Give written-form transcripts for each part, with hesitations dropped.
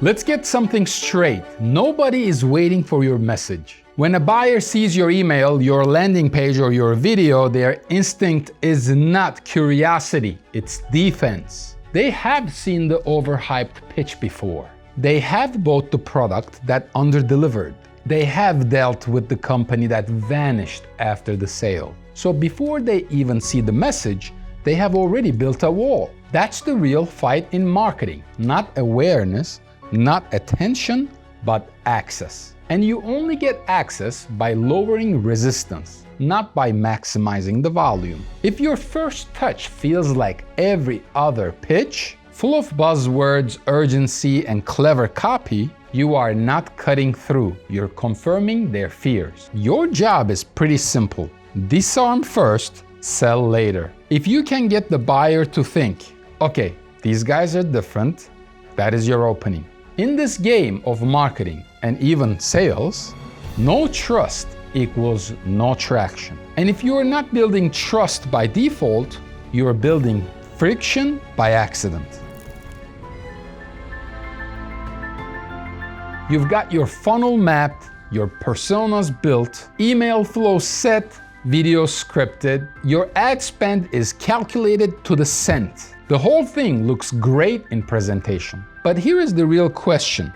Let's get something straight. Nobody is waiting for your message. When a buyer sees your email, your landing page, or your video, their instinct is not curiosity, it's defense. They have seen the overhyped pitch before. They have bought the product that underdelivered. They have dealt with the company that vanished after the sale. So before they even see the message, they have already built a wall. That's the real fight in marketing. Not awareness, not attention, but access. And you only get access by lowering resistance, not by maximizing the volume. If your first touch feels like every other pitch, full of buzzwords, urgency, and clever copy, you are not cutting through. You're confirming their fears. Your job is pretty simple. Disarm first, sell later. If you can get the buyer to think, okay, these guys are different, that is your opening. In this game of marketing and even sales, no trust equals no traction. And if you are not building trust by default, you are building friction by accident. You've got your funnel mapped, your personas built, email flow set, video scripted, your ad spend is calculated to the cent. The whole thing looks great in presentation. But here is the real question.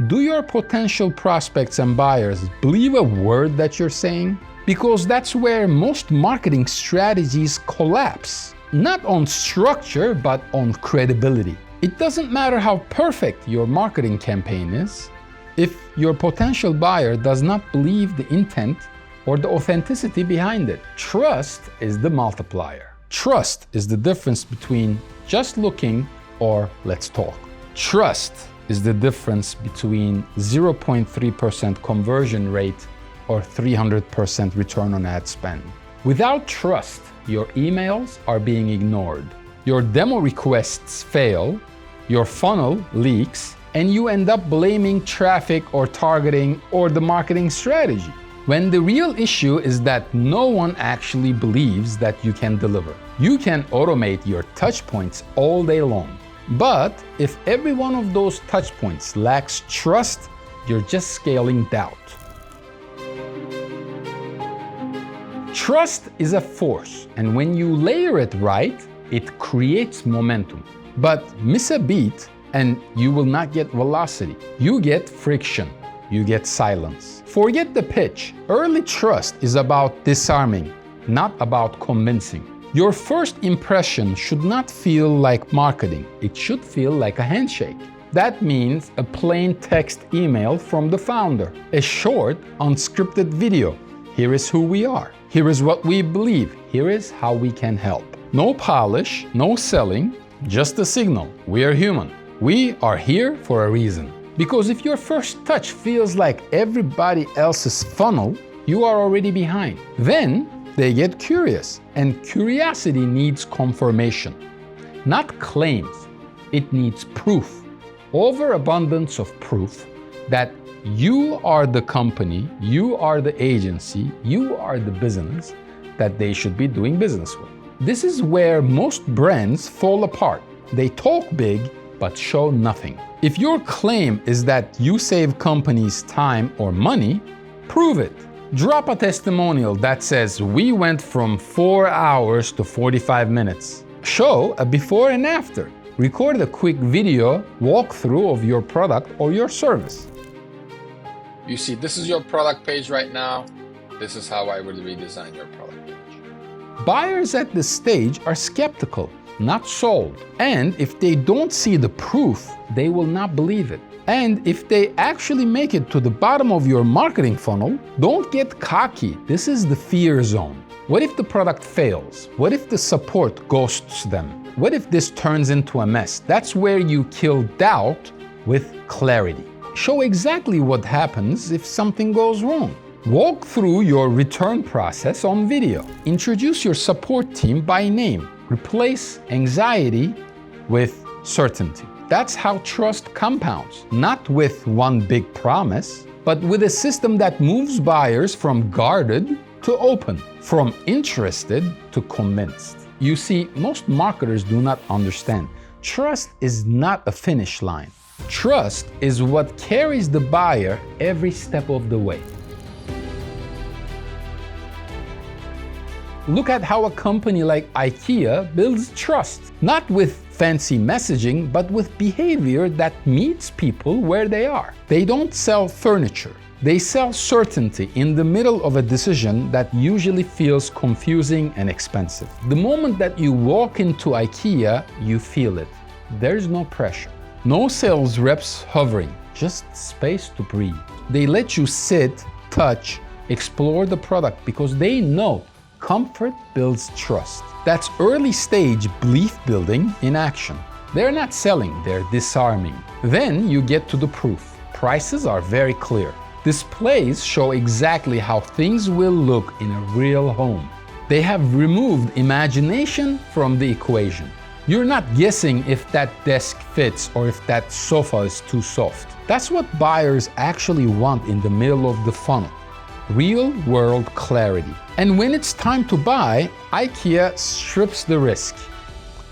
Do your potential prospects and buyers believe a word that you're saying? Because that's where most marketing strategies collapse. Not on structure, but on credibility. It doesn't matter how perfect your marketing campaign is. If your potential buyer does not believe the intent or the authenticity behind it, trust is the multiplier. Trust is the difference between just looking or let's talk. Trust is the difference between 0.3% conversion rate or 300% return on ad spend. Without trust, your emails are being ignored. Your demo requests fail, your funnel leaks, and you end up blaming traffic or targeting or the marketing strategy. When the real issue is that no one actually believes that you can deliver. You can automate your touch points all day long. But if every one of those touch points lacks trust, you're just scaling doubt. Trust is a force, and when you layer it right, it creates momentum. But miss a beat, and you will not get velocity. You get friction. You get silence. Forget the pitch. Early trust is about disarming, not about convincing. Your first impression should not feel like marketing. It should feel like a handshake. That means a plain text email from the founder, a short, unscripted video. Here is who we are. Here is what we believe. Here is how we can help. No polish, no selling, just a signal. We are human. We are here for a reason. Because if your first touch feels like everybody else's funnel, you are already behind. Then they get curious, and curiosity needs confirmation. Not claims, it needs proof. Overabundance of proof that you are the company, you are the agency, you are the business that they should be doing business with. This is where most brands fall apart. They talk big, but show nothing. If your claim is that you save companies time or money, prove it. Drop a testimonial that says, we went from 4 hours to 45 minutes. Show a before and after. Record a quick video walkthrough of your product or your service. You see, this is your product page right now. This is how I would redesign your product page. Buyers at this stage are skeptical, not sold. And if they don't see the proof, they will not believe it. And if they actually make it to the bottom of your marketing funnel, don't get cocky. This is the fear zone. What if the product fails? What if the support ghosts them? What if this turns into a mess? That's where you kill doubt with clarity. Show exactly what happens if something goes wrong. Walk through your return process on video. Introduce your support team by name. Replace anxiety with certainty. That's how trust compounds, not with one big promise, but with a system that moves buyers from guarded to open, from interested to convinced. You see, most marketers do not understand. Trust is not a finish line. Trust is what carries the buyer every step of the way. Look at how a company like IKEA builds trust, not with fancy messaging, but with behavior that meets people where they are. They don't sell furniture. They sell certainty in the middle of a decision that usually feels confusing and expensive. The moment that you walk into IKEA, you feel it. There's no pressure. No sales reps hovering, just space to breathe. They let you sit, touch, explore the product because they know comfort builds trust. That's early stage belief building in action. They're not selling, they're disarming. Then you get to the proof. Prices are very clear. Displays show exactly how things will look in a real home. They have removed imagination from the equation. You're not guessing if that desk fits or if that sofa is too soft. That's what buyers actually want in the middle of the funnel. Real-world clarity. And when it's time to buy, IKEA strips the risk.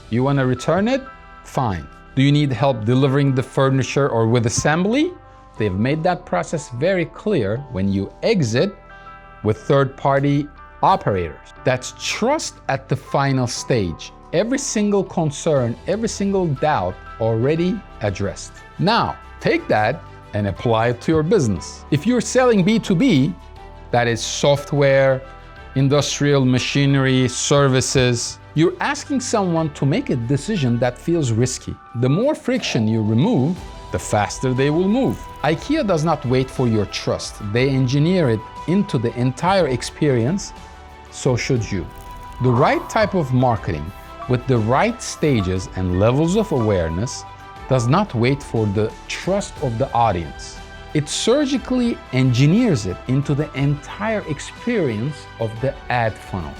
You want to return it? Fine. Do you need help delivering the furniture or with assembly? They've made that process very clear when you exit with third-party operators. That's trust at the final stage. Every single concern, every single doubt already addressed. Now, take that and apply it to your business. If you're selling B2B, that is software, industrial machinery, services, you're asking someone to make a decision that feels risky. The more friction you remove, the faster they will move. IKEA does not wait for your trust. They engineer it into the entire experience, so should you. The right type of marketing with the right stages and levels of awareness does not wait for the trust of the audience. It surgically engineers it into the entire experience of the ad funnel.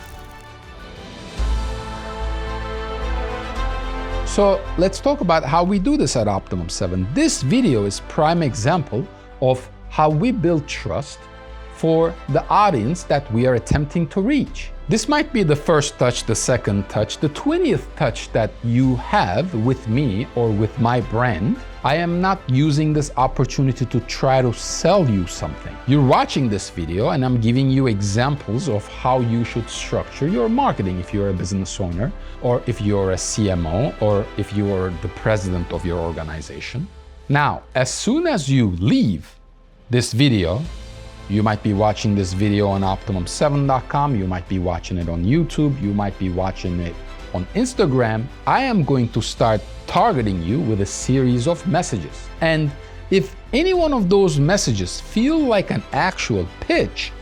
So let's talk about how we do this at Optimum 7. This video is prime example of how we build trust for the audience that we are attempting to reach. This might be the first touch, the second touch, the 20th touch that you have with me or with my brand. I am not using this opportunity to try to sell you something. You're watching this video and I'm giving you examples of how you should structure your marketing if you're a business owner, or if you're a CMO, or if you are the president of your organization. Now, as soon as you leave this video, you might be watching this video on Optimum7.com, you might be watching it on YouTube, you might be watching it on Instagram. I am going to start targeting you with a series of messages. And if any one of those messages feel like an actual pitch,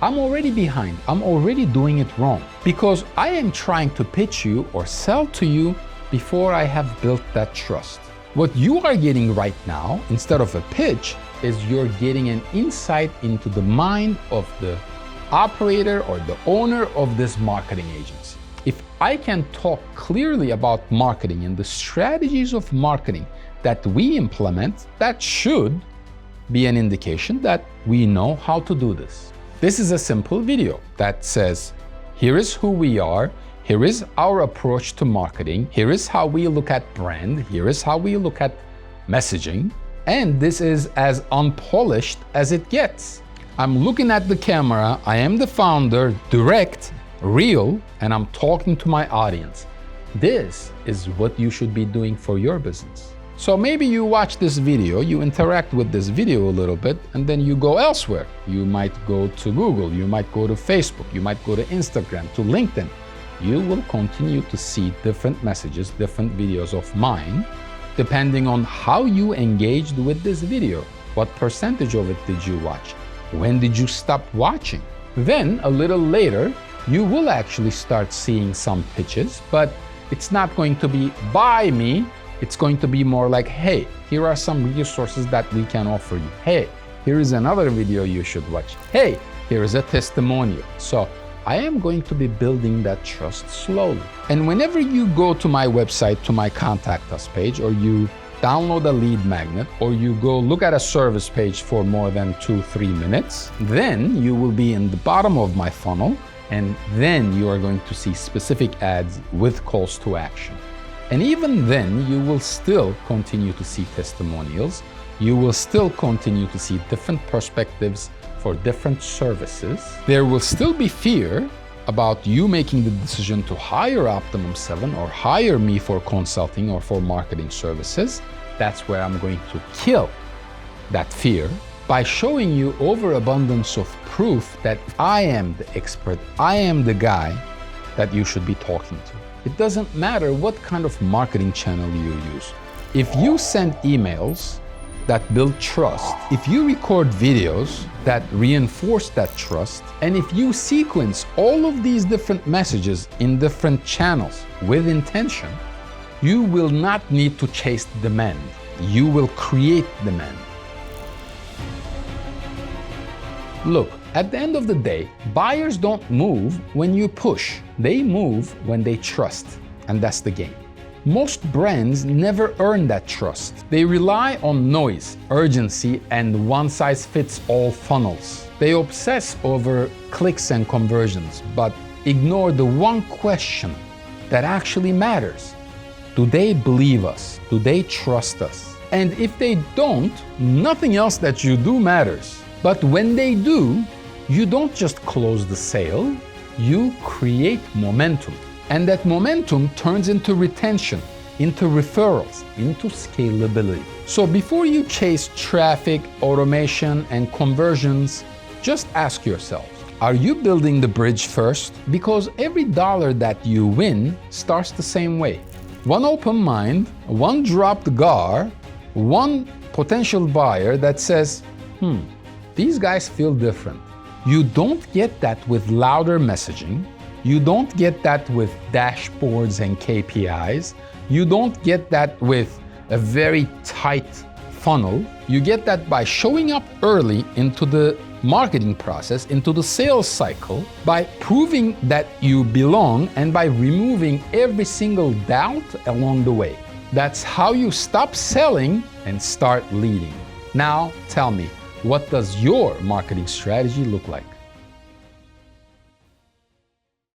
I'm already behind. I'm already doing it wrong because I am trying to pitch you or sell to you before I have built that trust. What you are getting right now, instead of a pitch, is you're getting an insight into the mind of the operator or the owner of this marketing agency. If I can talk clearly about marketing and the strategies of marketing that we implement, that should be an indication that we know how to do this. This is a simple video that says, here is who we are, here is our approach to marketing, here is how we look at brand, here is how we look at messaging, and this is as unpolished as it gets. I'm looking at the camera, I am the founder, direct, real, and I'm talking to my audience. This is what you should be doing for your business. So maybe you watch this video, you interact with this video a little bit, and then you go elsewhere. You might go to Google, you might go to Facebook, you might go to Instagram, to LinkedIn. You will continue to see different messages, different videos of mine, depending on how you engaged with this video. What percentage of it did you watch? When did you stop watching? Then, a little later, you will actually start seeing some pitches, but it's not going to be buy me. It's going to be more like, hey, here are some resources that we can offer you. Hey, here is another video you should watch. Hey, here is a testimonial. So I am going to be building that trust slowly. And whenever you go to my website, to my contact us page, or you download a lead magnet, or you go look at a service page for more than 2-3 minutes, then you will be in the bottom of my funnel, and then you are going to see specific ads with calls to action. And even then, you will still continue to see testimonials. You will still continue to see different perspectives for different services. There will still be fear about you making the decision to hire Optimum 7 or hire me for consulting or for marketing services. That's where I'm going to kill that fear by showing you overabundance of proof that I am the expert, I am the guy that you should be talking to. It doesn't matter what kind of marketing channel you use. If you send emails that build trust, if you record videos that reinforce that trust, and if you sequence all of these different messages in different channels with intention, you will not need to chase demand. You will create demand. Look, at the end of the day, buyers don't move when you push. They move when they trust, and that's the game. Most brands never earn that trust. They rely on noise, urgency, and one-size-fits-all funnels. They obsess over clicks and conversions, but ignore the one question that actually matters. Do they believe us? Do they trust us? And if they don't, nothing else that you do matters. But when they do, you don't just close the sale, you create momentum. And that momentum turns into retention, into referrals, into scalability. So before you chase traffic, automation, and conversions, just ask yourself, are you building the bridge first? Because every dollar that you win starts the same way. One open mind, one dropped guard, one potential buyer that says, these guys feel different. You don't get that with louder messaging. You don't get that with dashboards and KPIs. You don't get that with a very tight funnel. You get that by showing up early into the marketing process, into the sales cycle, by proving that you belong and by removing every single doubt along the way. That's how you stop selling and start leading. Now, tell me, what does your marketing strategy look like?